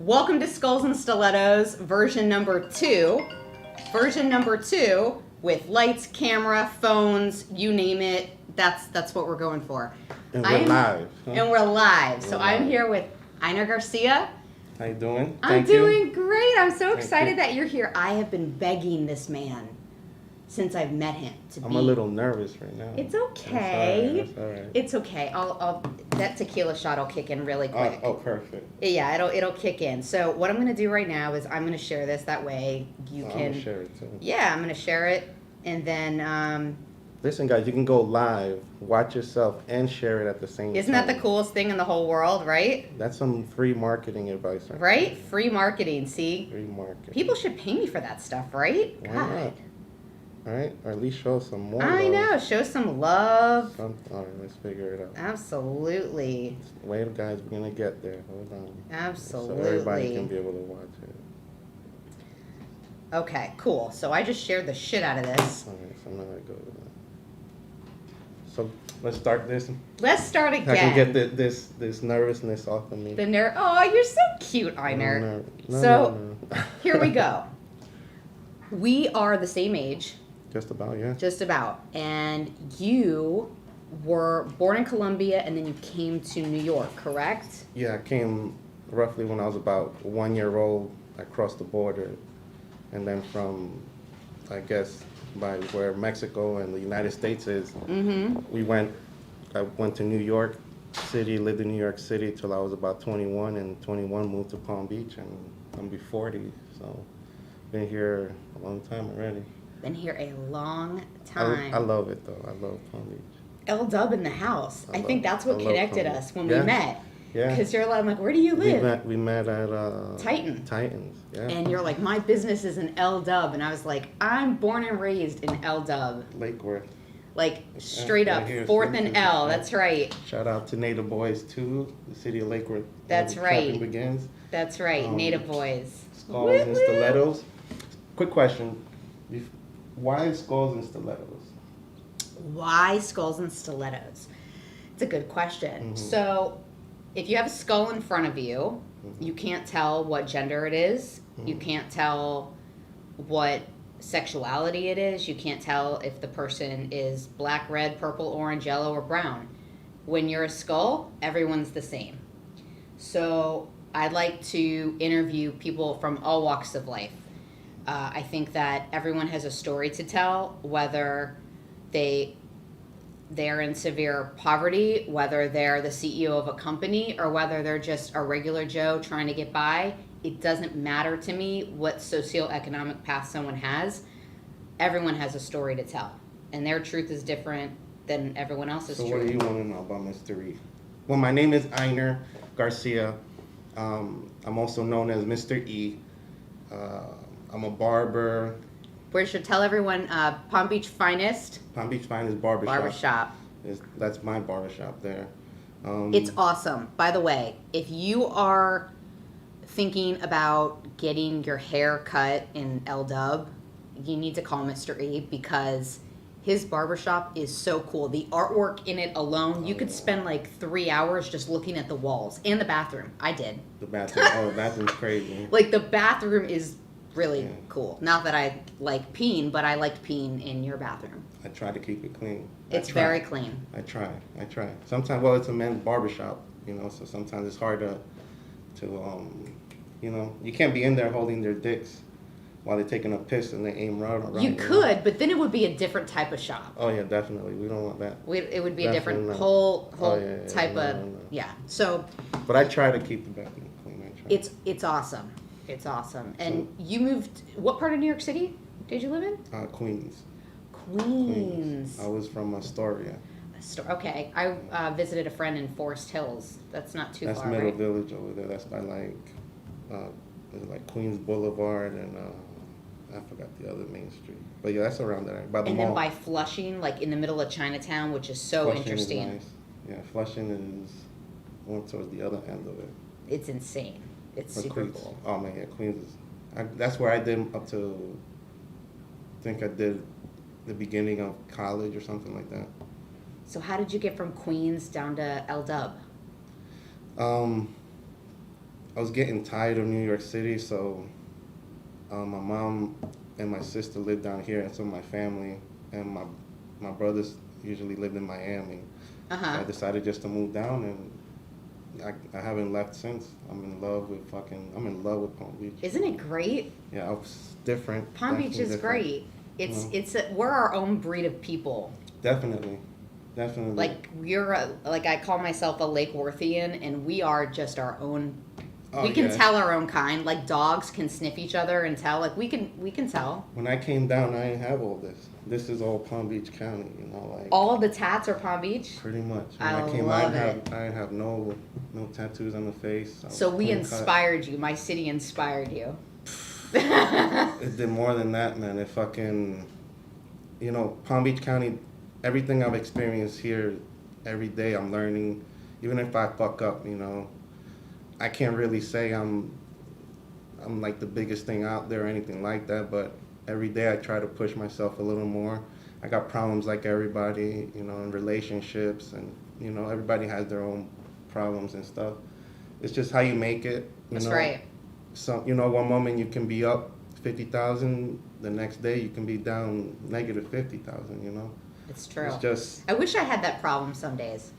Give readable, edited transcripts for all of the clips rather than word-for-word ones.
Welcome to Skulls and Stilettos, version number 2. Version number 2 with lights, camera, phones, you name it. That's what we're going for. And we're live. Huh? And we're live. We're so live. I'm here with Einer Garcia. How you doing? I'm doing great. I'm so excited that you're here. I have been begging this man since I've met him I'm a little nervous right now. It's okay. That's all right. It's okay. I'll that tequila shot will kick in really quick. Oh, perfect. Yeah, it'll kick in. So what I'm gonna do right now is I'm gonna share this. That way you can. I'm gonna share it too. Yeah, I'm gonna share it, and then. Listen, guys, you can go live, watch yourself, and share it at the same time. Isn't that the coolest thing in the whole world, right? That's some free marketing advice. Right? Free marketing. See. Free marketing. People should pay me for that stuff, right? Why God. not? All right, or at least show some more. I know. Show some love. All right, let's figure it out. Absolutely. Wait, guys, we're gonna get there. Hold on. Absolutely. So everybody can be able to watch it. Okay, cool. So I just shared the shit out of this. All right, so now I go. So let's start this. Let's start again. I can get this nervousness off of me. Oh, you're so cute, Einer. No. Here we go. We are the same age. Just about, yeah. Just about. And you were born in Colombia and then you came to New York, correct? Yeah, I came roughly when I was about 1 year old. I crossed the border. And then from, I guess, by where Mexico and the United States is, I went to New York City, lived in New York City till I was about 21, and 21 moved to Palm Beach, and I'm be 40, so been here a long time already. Been here a long time. I love it though. I love Palm Beach. L-Dub in the house. I think that's what connected us when we met. Yeah. Because you're like, I'm like, where do you live? We met at Titans, yeah. And you're like, my business is in L-Dub. And I was like, I'm born and raised in L-Dub. Lake Worth. Like, straight up, right 4th and L. That's right. Shout out to Native Boys, too. The city of Lake Worth. That's right. Trapping begins. That's right. Native Boys. Skulls and Stilettos. Quick question. Why Skulls and Stilettos? Why Skulls and Stilettos? It's a good question. So, if you have a skull in front of you, you can't tell what gender it is. You can't tell what sexuality it is. You can't tell if the person is black, red, purple, orange, yellow, or brown. When you're a skull, everyone's the same. So I like to interview people from all walks of life. I think that everyone has a story to tell, whether they're in severe poverty, whether they're the CEO of a company, or whether they're just a regular Joe trying to get by. It doesn't matter to me what socioeconomic path someone has. Everyone has a story to tell, and their truth is different than everyone else's truth. So what do you want to know about Mr. E? Well, my name is Einer Garcia. I'm also known as Mr. E. I'm a barber. We should tell everyone Palm Beach Finest. Palm Beach Finest Barbershop. Barbershop. That's my barbershop there. It's awesome. By the way, if you are thinking about getting your hair cut in L-Dub, you need to call Mr. E because his barbershop is so cool. The artwork in it alone, you could spend like 3 hours just looking at the walls and the bathroom. I did. The bathroom. Oh, the bathroom's crazy. Like the bathroom is really cool. Not that I like peeing, but I liked peeing in your bathroom. I try to keep it clean. It's very clean. I try. Sometimes, well, it's a men's barbershop, so sometimes it's hard to you can't be in there holding their dicks while they're taking a piss and they aim right around. You could, but then it would be a different type of shop. Oh yeah, definitely. We don't want that. It would be a Definitely different not. whole type no, of no. yeah. So, But I try to keep the bathroom clean. I try. it's awesome. It's awesome. And you moved. What part of New York City did you live in? Queens. Queens. I was from Astoria. Okay, I visited a friend in Forest Hills. That's not too That's far, Middle right? Village over there. That's by like Queens Boulevard and I forgot the other main street. But yeah, that's around there. By the And mall. then by Flushing, like in the middle of Chinatown, which is so Flushing interesting. Is nice. Yeah, Flushing is more towards the other end of it. It's insane. It's But super Queens, cool. oh man, yeah, Queens is. That's where I did up to. I think I did the beginning of college or something like that. So how did you get from Queens down to L-Dub? I was getting tired of New York City, so my mom and my sister lived down here, and some of my family and my brothers usually lived in Miami. So I decided just to move down, and I haven't left since. I'm in love with Palm Beach. Isn't it great? Yeah, it's different. Palm Beach is great. We're our own breed of people. Definitely. Like like I call myself a Lake Worthian, and we are just our own. We can tell our own kind. Like dogs can sniff each other and tell. Like we can tell. When I came down, I didn't have all this. This is all Palm Beach County, you know, like all of the tats are Palm Beach. Pretty much. When I love it. I have no tattoos on the face. So we inspired you. My city inspired you. It did more than that, man. It fucking, you know, Palm Beach County. Everything I've experienced here, every day I'm learning. Even if I fuck up, you know, I can't really say I'm like the biggest thing out there or anything like that, but every day I try to push myself a little more. I got problems like everybody, you know, in relationships, and, you know, everybody has their own problems and stuff. It's just how you make it. That's right. So, you know, one moment you can be up 50,000, the next day you can be down negative 50,000, you know? It's true. It's just... I wish I had that problem some days.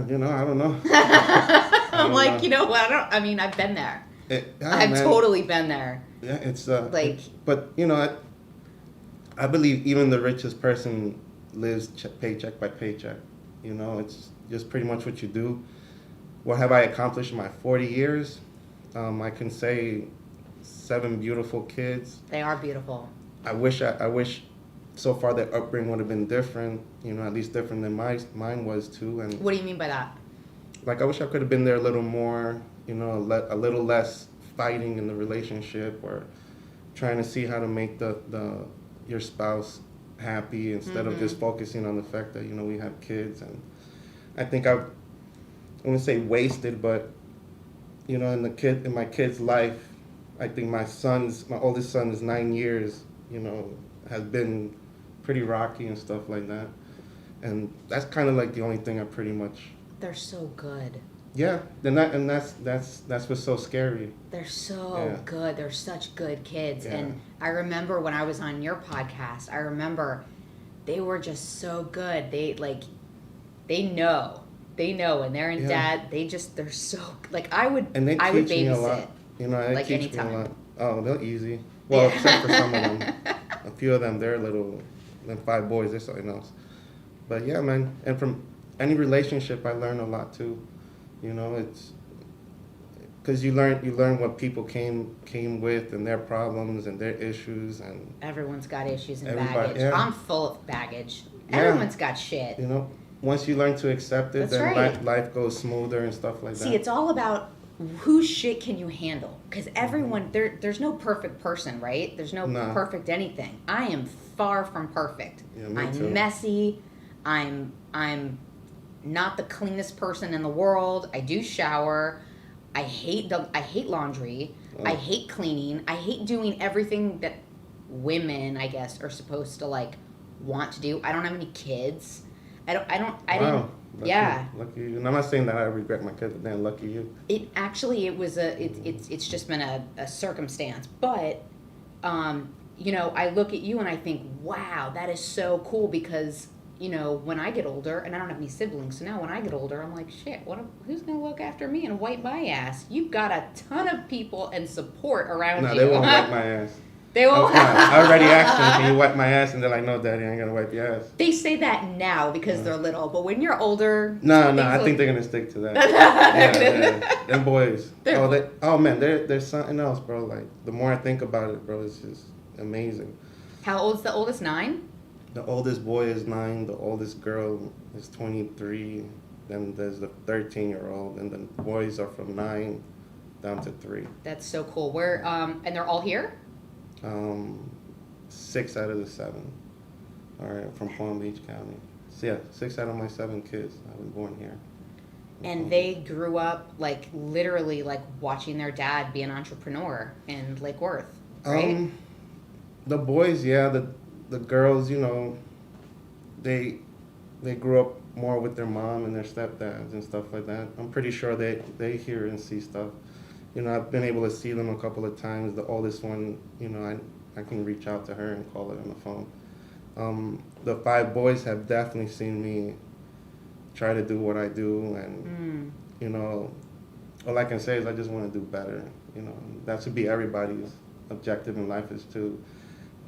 You know, I don't know. I'm like, know. You know what? I've been there. I've totally been there. Yeah, it's like, but you know, I believe even the richest person lives paycheck by paycheck. You know, it's just pretty much what you do. What have I accomplished in my 40 years? I can say 7 beautiful kids. They are beautiful. I wish so far their upbringing would have been different. You know, at least different than mine was too. And what do you mean by that? Like, I wish I could have been there a little more. You know, a little less fighting in the relationship, or trying to see how to make your spouse happy instead of just focusing on the fact that, you know, we have kids. And I think I wouldn't say wasted, but, you know, in my kid's life, I think my oldest son is 9 years, you know, has been pretty rocky and stuff like that. And that's kind of like the only thing I pretty much... They're so good. Yeah, and that's what's so scary. They're so good. They're such good kids. Yeah. And I remember when I was on your podcast, I remember they were just so good. They know, and they're in dad. They're so, like, I would babysit. A lot. You know, they like teach anytime. me a lot. Oh, they're easy. Well, except for some of them. A few of them, they're little. Them 5 boys, they're something else. But yeah, man. And from any relationship, I learn a lot too. You know, it's because you learn what people came with, and their problems and their issues, and everyone's got issues and baggage. Yeah. I'm full of baggage. Yeah. Everyone's got shit. You know, once you learn to accept it, then life goes smoother and stuff like that. See, it's all about whose shit can you handle? Because everyone, there's no perfect person, right? There's no perfect anything. I am far from perfect. Yeah, me I'm too. Messy. I'm not the cleanest person in the world. I do shower. I hate laundry. Oh. I hate cleaning. I hate doing everything that women, I guess, are supposed to like want to do. I don't have any kids. I didn't. Yeah. Lucky you. And I'm not saying that I regret my kids, but then lucky you. It's just been a circumstance. But you know, I look at you and I think, wow, that is so cool, because, you know, when I get older, and I don't have any siblings, so now when I get older, I'm like, shit, who's going to look after me and wipe my ass? You've got a ton of people and support around you. No, they won't wipe my ass. They won't. I already asked them, can you wipe my ass? And they're like, no, Daddy, I ain't going to wipe your ass. They say that now because they're little, but when you're older... No, I think they're going to stick to that. Yeah. Them boys. They're something else, bro. Like, the more I think about it, bro, it's just amazing. How old's the oldest? 9? The oldest boy is 9. The oldest girl is 23. Then there's the 13-year-old, and the boys are from 9 down to 3. That's so cool. Where and they're all here? 6 out of the 7 are from Palm Beach County. So yeah, 6 out of my 7 kids. I was born here. And they grew up like literally like watching their dad be an entrepreneur in Lake Worth, right? The boys, yeah. The girls, you know, they grew up more with their mom and their stepdads and stuff like that. I'm pretty sure they hear and see stuff. you know, I've been able to see them a couple of times. The oldest one, you know, I can reach out to her and call her on the phone. The 5 boys have definitely seen me try to do what I do, and you know, all I can say is I just want to do better. You know, that should be everybody's objective in life, is to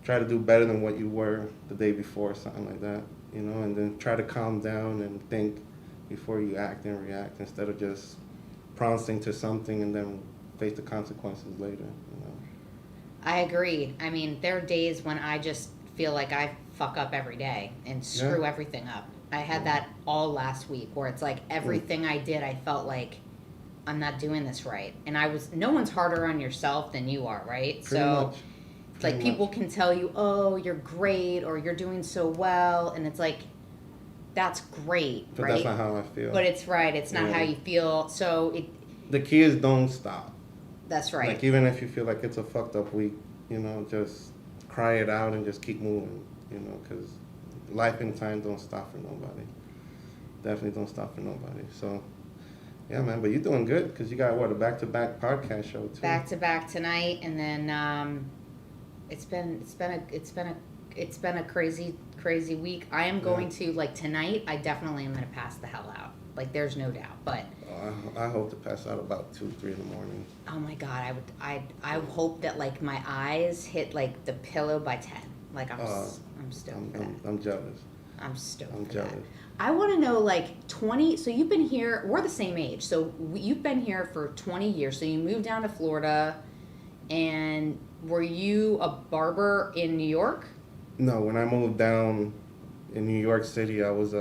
try to do better than what you were the day before, something like that. You know, and then try to calm down and think before you act and react, instead of just promising to something and then face the consequences later. You know. I agree. I mean, there are days when I just feel like I fuck up every day and screw everything up. I had that all last week, where it's like everything I did, I felt like I'm not doing this right. And no one's harder on yourself than you are, right? Pretty much. It's like people can tell you, oh, you're great, or you're doing so well. And it's like, that's great, But right? that's not how I feel. But it's right. It's not how you feel. So the key is don't stop. That's right. Like, even if you feel like it's a fucked up week, you know, just cry it out and just keep moving, you know, because life and time don't stop for nobody. Definitely don't stop for nobody. So, yeah, man, but you're doing good, because you got, what, a back-to-back podcast show, too? Back-to-back tonight, and then it's been a crazy week. I am going to, like, tonight, I definitely am going to pass the hell out. Like, there's no doubt, but... I hope to pass out about 2, 3 in the morning. Oh, my God, I hope that, like, my eyes hit, like, the pillow by 10. Like, I'm stoked for that. I'm jealous. I'm stoked I'm for jealous. that. I want to know, like, 20... So, you've been here... We're the same age. So, you've been here for 20 years. So, you moved down to Florida, and were you a barber in New York? No, when I moved down in New York City, I was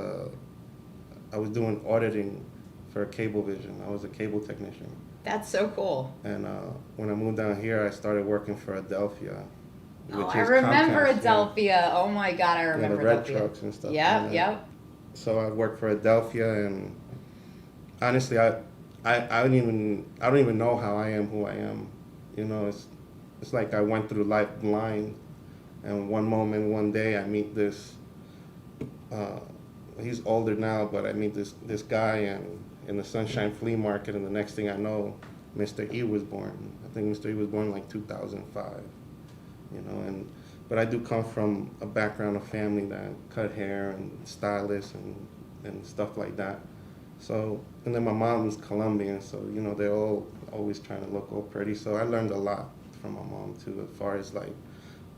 doing auditing for Cablevision. I was a cable technician. That's so cool. And when I moved down here, I started working for Adelphia. Oh, I remember Comcast, Adelphia. Yeah. Oh my God, I remember the red Adelphia. trucks and stuff. Yep. So I worked for Adelphia, and honestly, I don't even know how I am who I am. You know, it's like I went through life blind, and one day I meet this. He's older now, but I meet this guy in the Sunshine Flea Market, and the next thing I know, Mr. E was born. I think Mr. E was born in like 2005. You know, but I do come from a background of family that cut hair and stylists and stuff like that. So, and then my mom's Colombian, so, you know, they're all always trying to look all pretty. So I learned a lot from my mom too, as far as like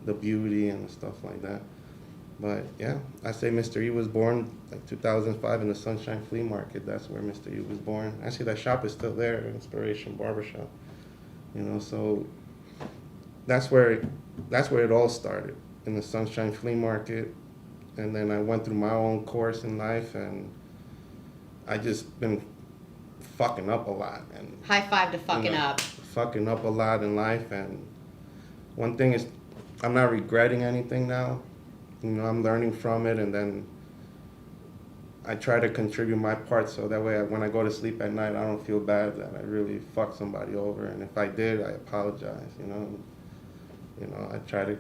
the beauty and stuff like that. But yeah, I say Mr. E was born like 2005 in the Sunshine Flea Market. That's where Mr. E was born. Actually, that shop is still there, Inspiration Barber Shop. You know, so that's where it all started, in the Sunshine Flea Market. And then I went through my own course in life, and I just been fucking up a lot. And high five to fucking up. Fucking up a lot in life, and one thing is, I'm not regretting anything now. You know, I'm learning from it, and then I try to contribute my part, so that way when I go to sleep at night, I don't feel bad that I really fucked somebody over. And if I did, I apologize. You know, I try to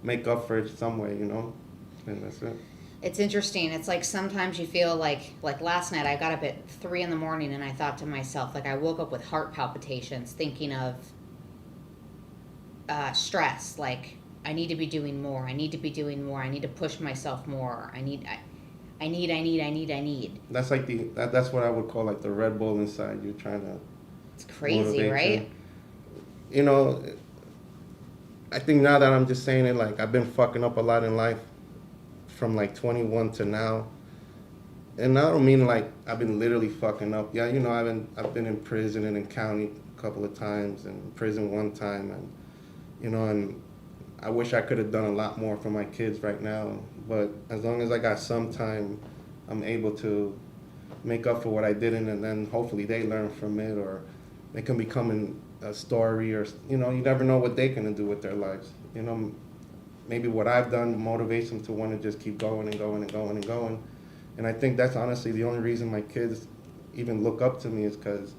make up for it some way. You know, and that's it. It's interesting. It's like sometimes you feel like last night I got up at 3 a.m. and I thought to myself, like, I woke up with heart palpitations, thinking of stress. Like, I need to be doing more. I need to be doing more. I need to push myself more. I need. That's like that's what I would call like the Red Bull inside you, trying to. It's crazy, right? You know, I think now that I'm just saying it, like, I've been fucking up a lot in life, from like 21 to now, and I don't mean like I've been literally fucking up. Yeah, you know, I've been in prison and in county a couple of times, and prison one time, and you know, and I wish I could have done a lot more for my kids right now. But as long as I got some time, I'm able to make up for what I didn't, and then hopefully they learn from it, or they can become a story, or, you know, you never know what they're gonna do with their lives. You know, maybe what I've done motivates them to want to just keep going and going and going and going. And I think that's honestly the only reason my kids even look up to me, is because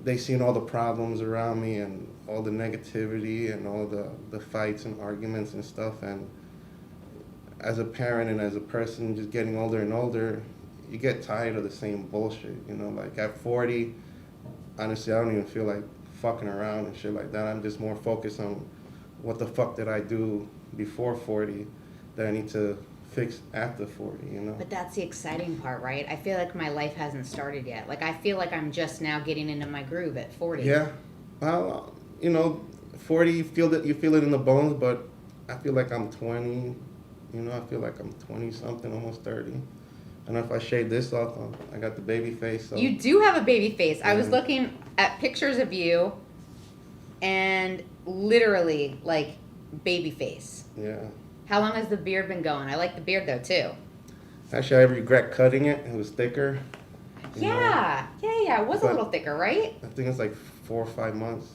they've seen all the problems around me and all the negativity and all the fights and arguments and stuff. And as a parent and as a person just getting older and older, you get tired of the same bullshit. You know, like at 40, honestly, I don't even feel like fucking around and shit like that. I'm just more focused on what the fuck did I do before 40 that I need to fix after 40, you know? But that's the exciting part, right? I feel like my life hasn't started yet. Like, I feel like I'm just now getting into my groove at 40. Yeah. Well, you know, 40, you feel it in the bones, but I feel like I'm 20, you know, I feel like I'm 20 something, almost 30. And if I shave this off, I got the baby face. So. You do have a baby face. I was looking at pictures of you and literally, like, baby face. Yeah. How long has the beard been going? I like the beard, though, too. Actually, I regret cutting it. It was thicker. Yeah. It was a little thicker, right? I think it's like 4 or 5 months.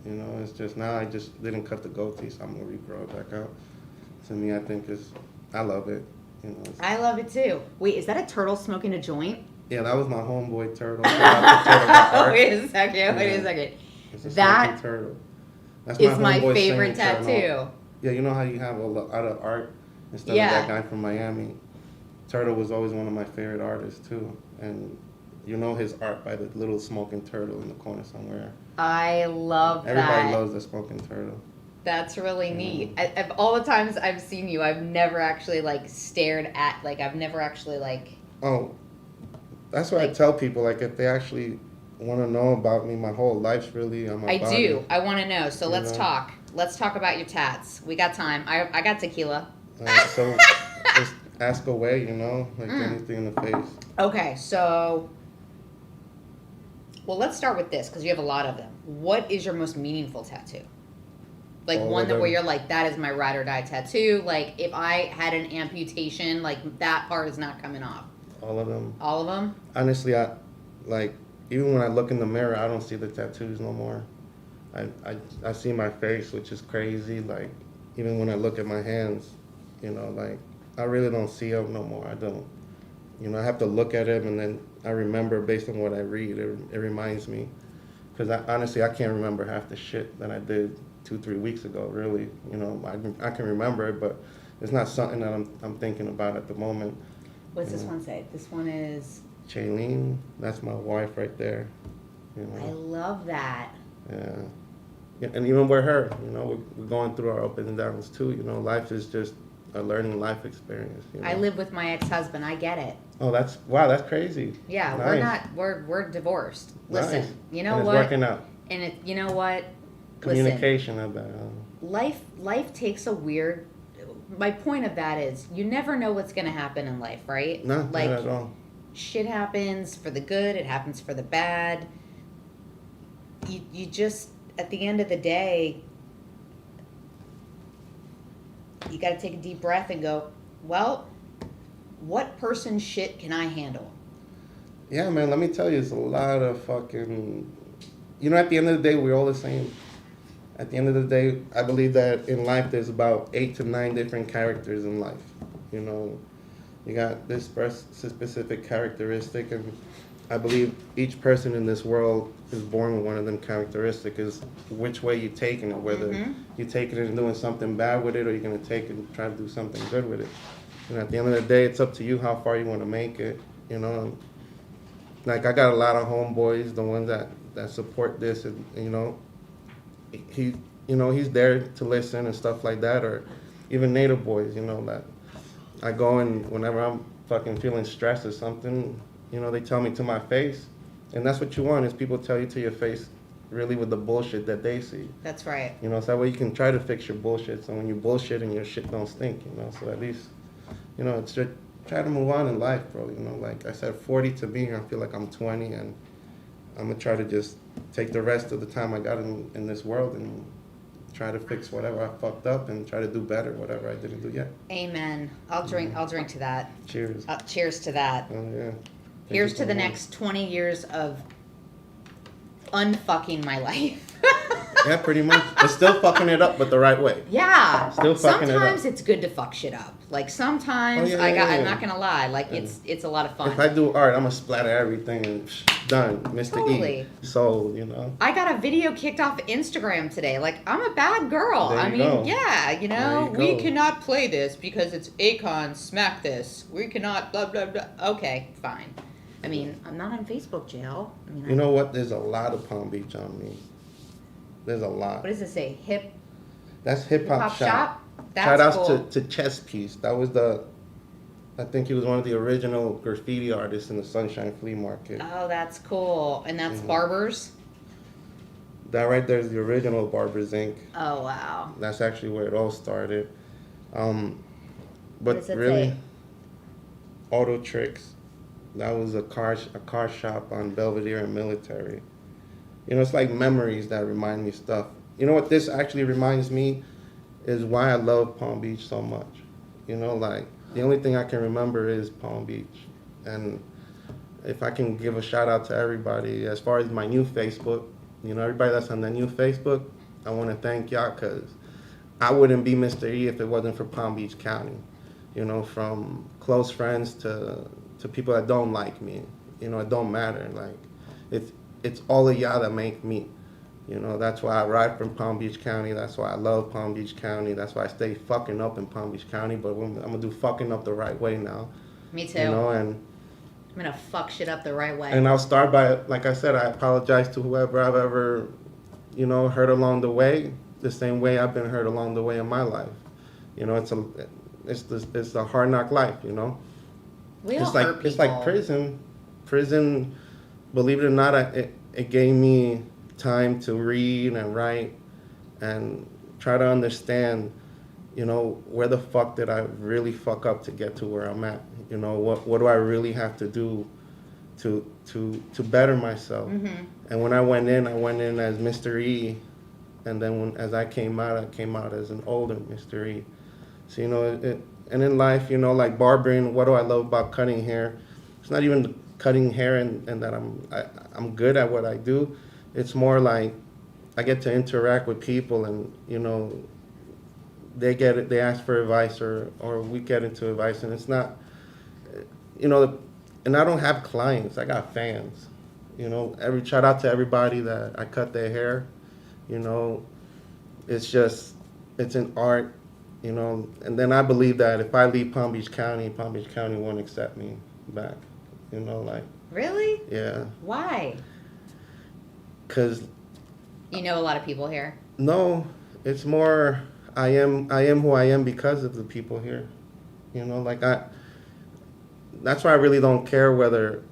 You know, it's just now I just didn't cut the goatee, so I'm going to regrow it back out. To me, I think I love it. You know, I love it, too. Wait, is that a turtle smoking a joint? Yeah, that was my homeboy turtle. Wait a second. It's a that turtle. That's is my homeboy favorite singing tattoo. turtle. Yeah, you know how you have a lot of art instead of that guy from Miami? Turtle was always one of my favorite artists, too. And you know his art by the little smoking turtle in the corner somewhere. I love that. Everybody loves the smoking turtle. That's really neat. Of all the times I've seen you, I've never actually, like, stared at, like, I've never actually, like... Oh, that's what I tell people, like, if they actually want to know about me, my whole life's really on my body. I do. I want to know. So let's talk. Let's talk about your tats. We got time. I got tequila. So just ask away, you know, like anything in the face. Okay, so... Well, let's start with this, because you have a lot of them. What is your most meaningful tattoo? Like, one that where you're like, that is my ride or die tattoo. Like, if I had an amputation, like, that part is not coming off. All of them. All of them? Honestly, even when I look in the mirror, I don't see the tattoos no more. I see my face, which is crazy. Like, even when I look at my hands, you know, like, I really don't see them no more. I don't. You know, I have to look at them, and then I remember based on what I read. It reminds me. Because honestly, I can't remember half the shit that I did 2-3 weeks ago, really. You know, I can remember it, but it's not something that I'm thinking about at the moment. What's this one say? This one is... Janine, that's my wife right there. You know. I love that. Yeah, and even with her, you know, we're going through our ups and downs too. You know, life is just a learning life experience. You know? I live with my ex-husband. I get it. Oh, that's crazy. Yeah, nice. we're divorced. Listen, nice. You know and what? It's working out. And you know what? Communication of that. Life takes a weird. My point of that is, you never know what's going to happen in life, right? No, like, not at all. Shit happens for the good. It happens for the bad. You just, at the end of the day, you got to take a deep breath and go, well, what person's shit can I handle? Yeah, man, let me tell you, it's a lot of fucking... You know, at the end of the day, we're all the same. At the end of the day, I believe that in life, there's about 8 to 9 different characters in life. You know, you got this specific characteristic, and I believe each person in this world is born with one of them characteristics, is which way you're taking it, whether you're taking it and doing something bad with it, or you're going to take it and try to do something good with it. And at the end of the day, it's up to you how far you want to make it, you know. Like, I got a lot of homeboys, the ones that support this, and you know, he's there to listen and stuff like that, or even native boys, you know, that I go and whenever I'm fucking feeling stressed or something, you know, they tell me to my face, and that's what you want, is people tell you to your face really with the bullshit that they see. That's right. You know, so that way you can try to fix your bullshit, so when you bullshit and your shit don't stink, you know, so at least, you know, it's just try to move on in life, bro, you know, like I said, 40 to me, I feel like I'm 20, and I'm going to try to just take the rest of the time I got in this world and try to fix whatever I fucked up and try to do better, whatever I didn't do yet. Amen. I'll drink to that. Cheers. Cheers to that. Oh, yeah. Here's to the next 20 years of unfucking my life. Yeah, pretty much. But still fucking it up, but the right way. Yeah. Still fucking sometimes it up. It's good to fuck shit up. Like, sometimes I'm not gonna lie. Like, it's a lot of fun. If I do art, I'm gonna splatter everything and done. Mr. Totally. E. Sold, you know. I got a video kicked off Instagram today. Like, I'm a bad girl. There I you mean, go. yeah, you know, There you we go. cannot play this because it's Akon. Smack this. We cannot. Blah blah blah. Okay, fine. I mean, I'm not in Facebook jail. I mean, You know what? There's a lot of Palm Beach on me. There's a lot. What does it say? That's hip hop shop. That's Shout outs cool. to Chess Piece. That was I think he was one of the original graffiti artists in the Sunshine Flea Market. Oh, that's cool. And that's Barber's? That right there is the original Barber's Inc. Oh, wow. That's actually where it all started. What But does it really, say? Auto Tricks. That was a car shop on Belvedere and Military. You know, it's like memories that remind me stuff. You know what this actually reminds me is why I love Palm Beach so much. You know, like the only thing I can remember is Palm Beach. And if I can give a shout out to everybody, as far as my new Facebook, you know, everybody that's on the new Facebook, I want to thank y'all because I wouldn't be Mr. E if it wasn't for Palm Beach County. You know, from close friends to people that don't like me. You know, it don't matter. Like, it's all of y'all that make me. You know, that's why I ride from Palm Beach County. That's why I love Palm Beach County. That's why I stay fucking up in Palm Beach County. But I'm going to do fucking up the right way now. Me too. You know, and I'm going to fuck shit up the right way. And I'll start by, like I said, I apologize to whoever I've ever, you know, hurt along the way, the same way I've been hurt along the way in my life. You know, it's a hard knock life, you know. It's like prison. Prison, believe it or not, it gave me time to read and write and try to understand, you know, where the fuck did I really fuck up to get to where I'm at? You know, what do I really have to do to better myself? Mm-hmm. And when I went in as Mr. E, and then as I came out as an older Mr. E. So, you know, and in life, you know, like barbering, what do I love about cutting hair? It's not even cutting hair and that I'm good at what I do. It's more like I get to interact with people and, you know, they ask for advice or we get into advice, and it's not, you know, and I don't have clients, I got fans. You know, shout out to everybody that I cut their hair. You know, it's an art, you know, and then I believe that if I leave Palm Beach County won't accept me back, you know, like. Really? Yeah. Why? Because. You know a lot of people here. No, it's more, I am who I am because of the people here, you know, like that's why I really don't care whether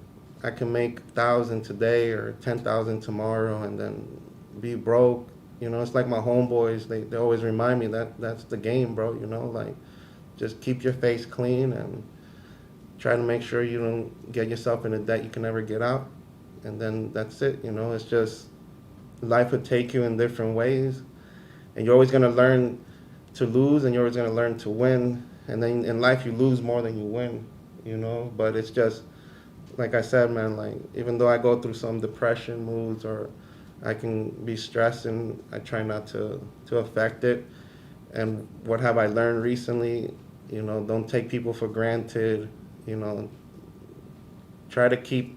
I can make 1,000 today or 10,000 tomorrow and then be broke. You know, it's like my homeboys, they always remind me that's the game, bro, you know, like just keep your face clean and try to make sure you don't get yourself in a debt you can never get out. And then that's it, you know, it's just life would take you in different ways. And you're always going to learn to lose and you're always going to learn to win. And then in life you lose more than you win, you know, but it's just, like I said, man, like even though I go through some depression moods or I can be stressed and I try not to affect it. And what have I learned recently? You know, don't take people for granted. You know, try to keep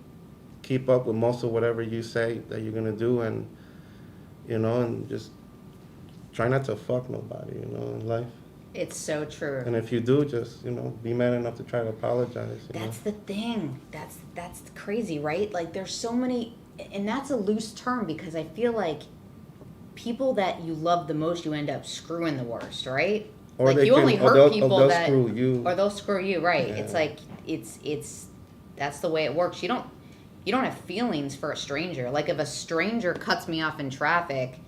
up with most of whatever you say that you're gonna do, and you know, and just try not to fuck nobody. You know, in life. It's so true. And if you do, just, you know, be man enough to try to apologize. That's the thing. That's crazy, right? Like there's so many, and that's a loose term because I feel like people that you love the most, you end up screwing the worst, right? Or like you only hurt people they'll that, screw you. or they'll screw you, right? Yeah. It's like it's that's the way it works. You don't have feelings for a stranger. Like if a stranger cuts me off in traffic,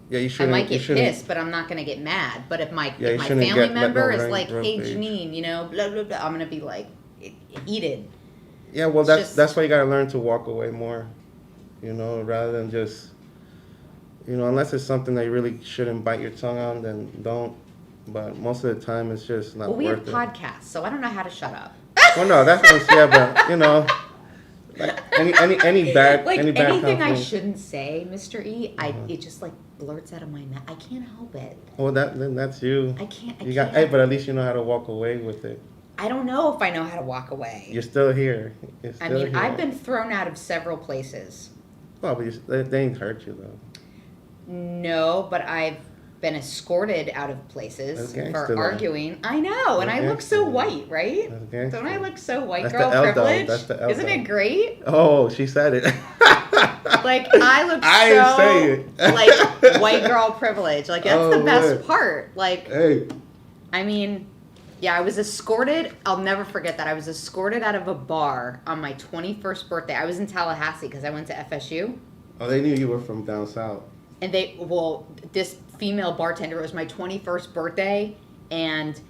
yeah, I might get pissed, but I'm not gonna get mad. But if my family member is like, "Hey, Janine, you know, blah blah blah," I'm gonna be like heated. Yeah, well, that's why you gotta learn to walk away more, you know, rather than just, you know, unless it's something that you really shouldn't bite your tongue on, then don't. But most of the time, it's just not worth it. We have podcasts, so I don't know how to shut up. Well, no, that's what yeah, but you know, like any bad like any bad anything I company. shouldn't say, Mr. E, it just like blurts out of my mouth. I can't help it. Well, then that's you. I can't. Hey, but at least you know how to walk away with it. I don't know if I know how to walk away. You're still here. Here. I've been thrown out of several places. Well, but they ain't hurt you though. No, but I've been escorted out of places That's for gangster, though. arguing. I know, and That's I look so gangster. white, right? That's gangster. Don't I look so white That's girl the L, though. privilege? That's the L, Isn't though. it great? Oh, she said it. Like I look I didn't say it. like white girl privilege. Like that's the best man. part. Like Hey. I mean, yeah, I was escorted. I'll never forget that. I was escorted out of a bar on my 21st birthday. I was in Tallahassee because I went to FSU. Oh, they knew you were from down south. And this female bartender, it was my 21st birthday, and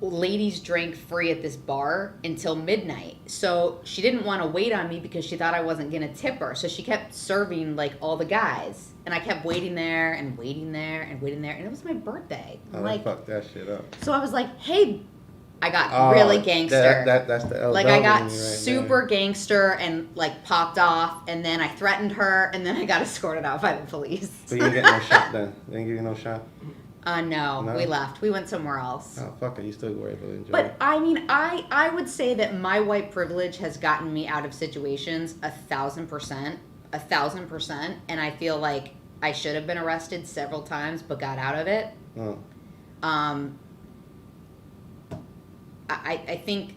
ladies drank free at this bar until midnight. So she didn't want to wait on me because she thought I wasn't going to tip her. So she kept serving like all the guys. And I kept waiting there and waiting there and waiting there. And it was my birthday. Oh, Like, fuck that shit up. so I was like, hey, I got really gangster. That's the L. Like I got super gangster and like popped off, and then I threatened her, and then I got escorted out by the police. So you didn't get no shot then? They didn't give you no shot? No, No? we left. We went somewhere else. Oh, fuck it. You still were able to enjoy But it. I mean, I would say that my white privilege has gotten me out of situations 1,000%, 1,000%, and I feel like I should have been arrested several times, but got out of it. Oh. I think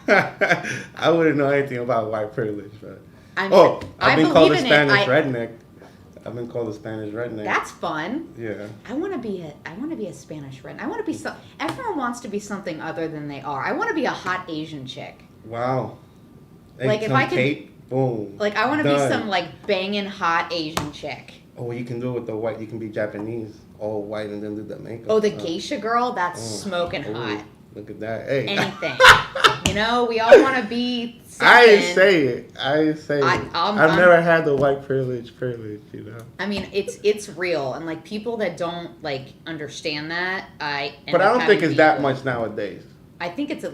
I wouldn't know anything about white privilege, but I I've been called a believe in it. Spanish redneck. I've been called a Spanish redneck. That's fun. Yeah. I want to be a Spanish redneck. I want to be everyone wants to be something other than they are. I want to be a hot Asian chick. Wow. Like, if I could- Kate, boom. Like I want to be Done. some like banging hot Asian chick. Oh, you can do it with the white. You can be Japanese, all white, and then do the makeup. Oh, the geisha girl, that's Oh. smoking Ooh, hot. Look at that. Hey. Anything. You know, we all want to be something. I didn't say it. I'm- I've never had the white privilege, you know. I mean, it's real, and like people that don't like understand that, But I don't think it's that much nowadays. I think it's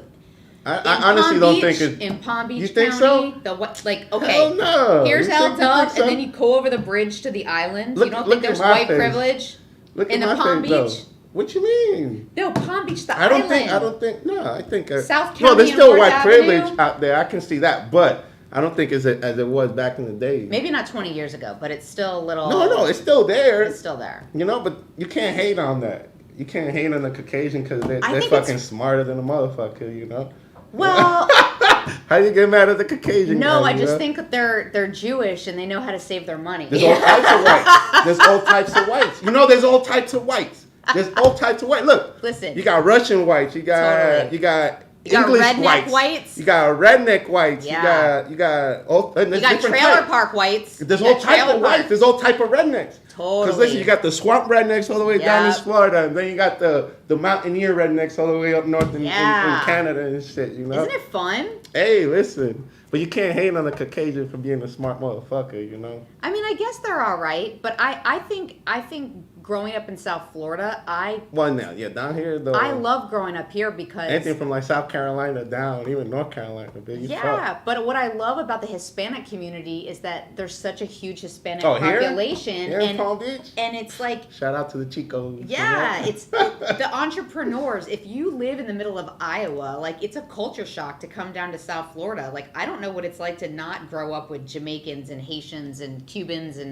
I honestly don't think it's. in Palm Beach You think County. so? The what? Like okay, Hell no. here's You L think Dub, so? and then you go over the bridge to the island. Look- You don't look think at there's my white face. privilege Look in at the my Palm face, though. Beach? What you mean? No, Palm Beach, the I don't island. think. No, I think. South No, County there's and still Fourth white Avenue? privilege out there. I can see that, but I don't think as it was back in the day. Maybe not 20 years ago, but it's still a little. No, it's still there. It's still there. You know, but you can't hate on that. You can't hate on the Caucasian because they're think fucking it's- smarter than a motherfucker. You know. Well, How you get mad at the Caucasian? no, guy, I you just know? think that they're Jewish and they know how to save their money. There's all types of whites. There's all types of whites. You know, there's all types of whites. There's all types of whites. Look, Listen. you got Russian whites. You got Totally. you got You got English redneck whites. You got redneck whites. Yeah. You got all. And You there's got different trailer types. park whites. There's You all got type trailer of whites. park. There's all type of rednecks. Totally. Because listen, you got the swamp rednecks all the way down in Yep. Florida, and then you got the mountaineer rednecks all the way up north in Yeah. Canada and shit. You know. Isn't it fun? Hey, listen. But you can't hate on the Caucasian for being a smart motherfucker, you know? I mean, I guess they're all right, but I think growing up in South Florida, Well, now, yeah, down here, though. I love growing up here because Anything from like South Carolina down, even North Carolina, big. yeah, but what I love about the Hispanic community is that there's such a huge Hispanic Oh, here? population, Here in Palm Beach? and it's like Shout out to the Chicos. yeah, it's the entrepreneurs. If you live in the middle of Iowa, like it's a culture shock to come down to South Florida. Like I don't know what it's like to not grow up with Jamaicans and Haitians and Cubans and